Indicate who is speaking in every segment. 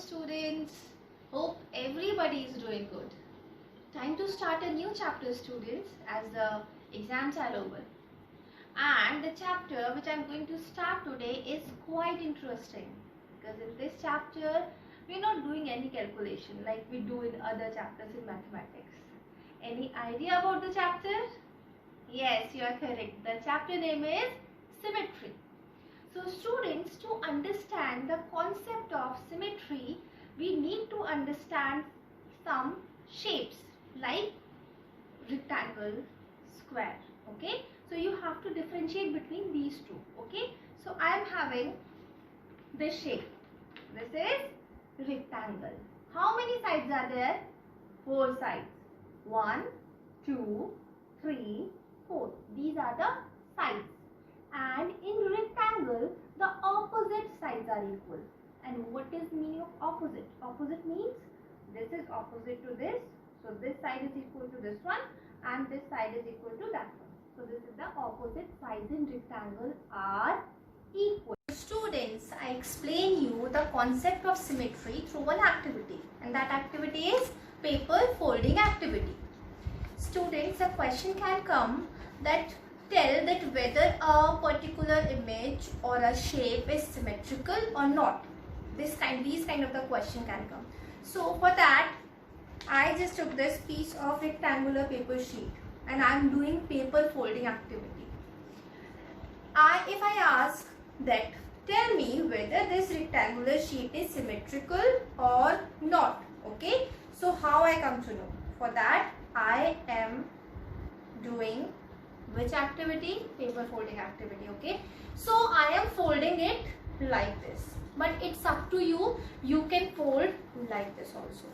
Speaker 1: students. Hope everybody is doing good. Time to start a new chapter, students, as the exams are over. And the chapter which I am going to start today is quite interesting, because in this chapter we are not doing any calculation like we do in other chapters in mathematics. Any idea about the chapter? Yes, you are correct. The chapter name is symmetry. So students, to understand the concept of symmetry, we need to understand some shapes like rectangle, square. Okay, so you have to differentiate between these two. Okay, so I am having this shape. This is rectangle. How many sides are there? 4 sides. 1, 2, 3, 4. These are the sides. And in rectangle, the opposite sides are equal. And what is meaning of opposite? Opposite means this is opposite to this. So this side is equal to this one and this side is equal to that one. So this is the opposite sides in rectangle are equal. Students, I explain you the concept of symmetry through one activity, and that activity is paper folding activity. Students, a question can come that tell that whether a particular image or a shape is symmetrical or not. These kind of the question can come. So for that, I just took this piece of rectangular paper sheet and I am doing paper folding activity. If I ask that tell me whether this rectangular sheet is symmetrical or not. Okay, so how I come to know? For that, I am doing which activity? Paper folding activity. Okay, so I am folding it like this, but it's up to you. You can fold like this also.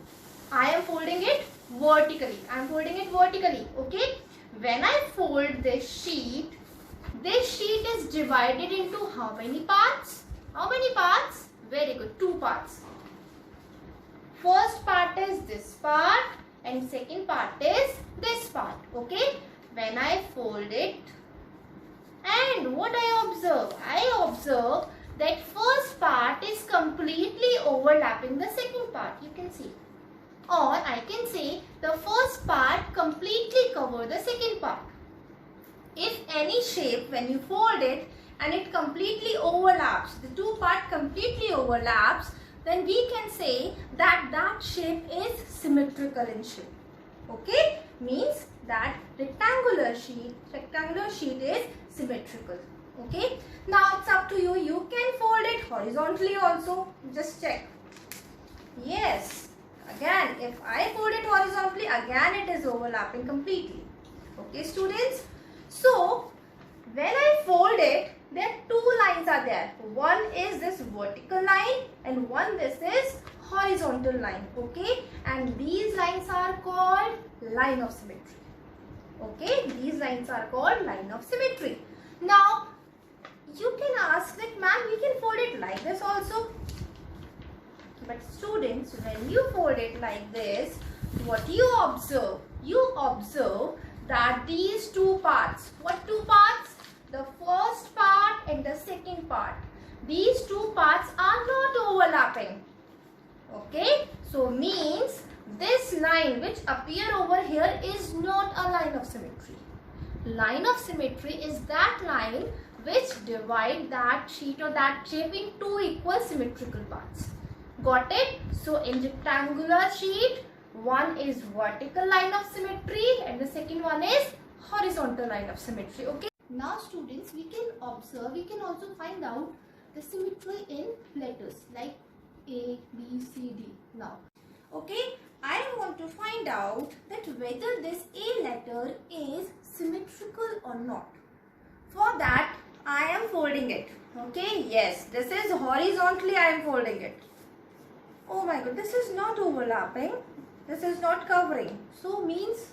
Speaker 1: I am folding it vertically. I am folding it vertically. Okay, when I fold this sheet is divided into how many parts? How many parts? Very good, 2 parts. First part is this part and second part is this part. Okay, when I fold it, and what I observe that first part is completely overlapping the second part, you can see, or I can say the first part completely cover the second part. If any shape, when you fold it and it completely overlaps, the 2 part completely overlaps, then we can say that that shape is symmetrical in shape. Okay, means that rectangular sheet is symmetrical. Okay, now it's up to you. You can fold it horizontally also. Just check. Yes, again if I fold it horizontally, again it is overlapping completely. Okay students, so when I fold it, there 2 lines are there. One is this vertical line and one this is horizontal line. Okay, and these lines are called line of symmetry. Okay, these lines are called line of symmetry. Now you can ask that, ma'am, we can fold it like this also. But students, when you fold it like this, what you observe? You observe that these 2 parts, what 2 parts? The first part and the second part. These 2 parts are not overlapping. Okay, so means this line which appear over here is not a line of symmetry. Line of symmetry is that line which divide that sheet or that shape in 2 equal symmetrical parts. Got it? So in rectangular sheet, one is vertical line of symmetry and the second one is horizontal line of symmetry. Okay. Now students, we can observe, we can also find out the symmetry in letters like A, B, C, D. Now, okay, I want to find out that whether this A letter is symmetrical or not. For that, I am folding it. Okay, yes, this is horizontally I am folding it. Oh my god, this is not overlapping. This is not covering. So means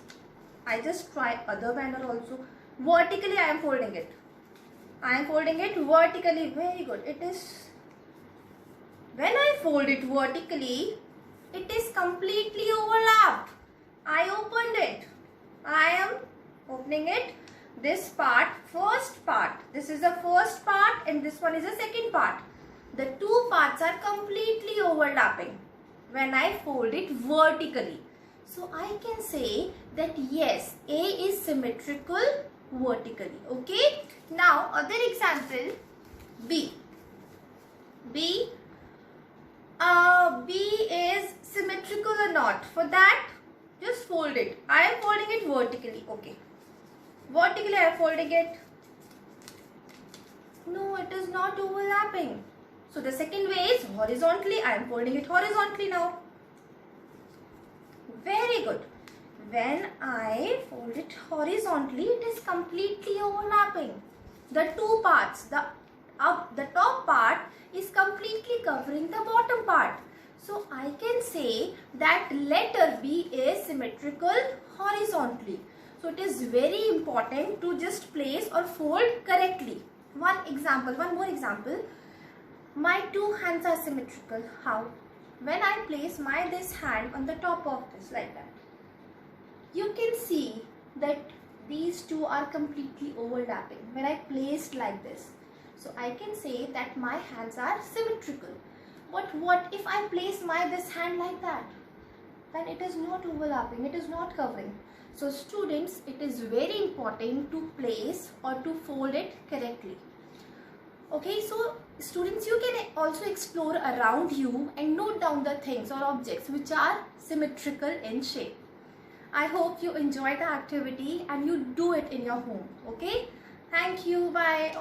Speaker 1: I just try other manner also. Vertically I am folding it. I am folding it vertically. Very good. It is, when I fold it vertically, it is completely overlapped. I opened it. I am opening it. This part, first part. This is the first part and this one is the second part. The 2 parts are completely overlapping. when I fold it vertically. So I can say that yes, A is symmetrical vertically. Okay. Now other example, B. B is symmetrical or not? For that, just fold it. I am folding it vertically. Okay. Vertically I am folding it. No, it is not overlapping. So the second way is horizontally. I am folding it horizontally now. Very good. When I fold it horizontally, it is completely overlapping. The two parts, the top part is completely covering the bottom part. So I can say that letter B is symmetrical horizontally. So it is very important to just place or fold correctly. One more example. My two hands are symmetrical. How? When I place this hand on the top of this like that, you can see that these two are completely overlapping when I placed like this. So I can say that my hands are symmetrical. But what if I place this hand like that? Then it is not overlapping, it is not covering. So students, it is very important to place or to fold it correctly. Okay, so students, you can also explore around you and note down the things or objects which are symmetrical in shape. I hope you enjoy the activity and you do it in your home. Okay, thank you, bye.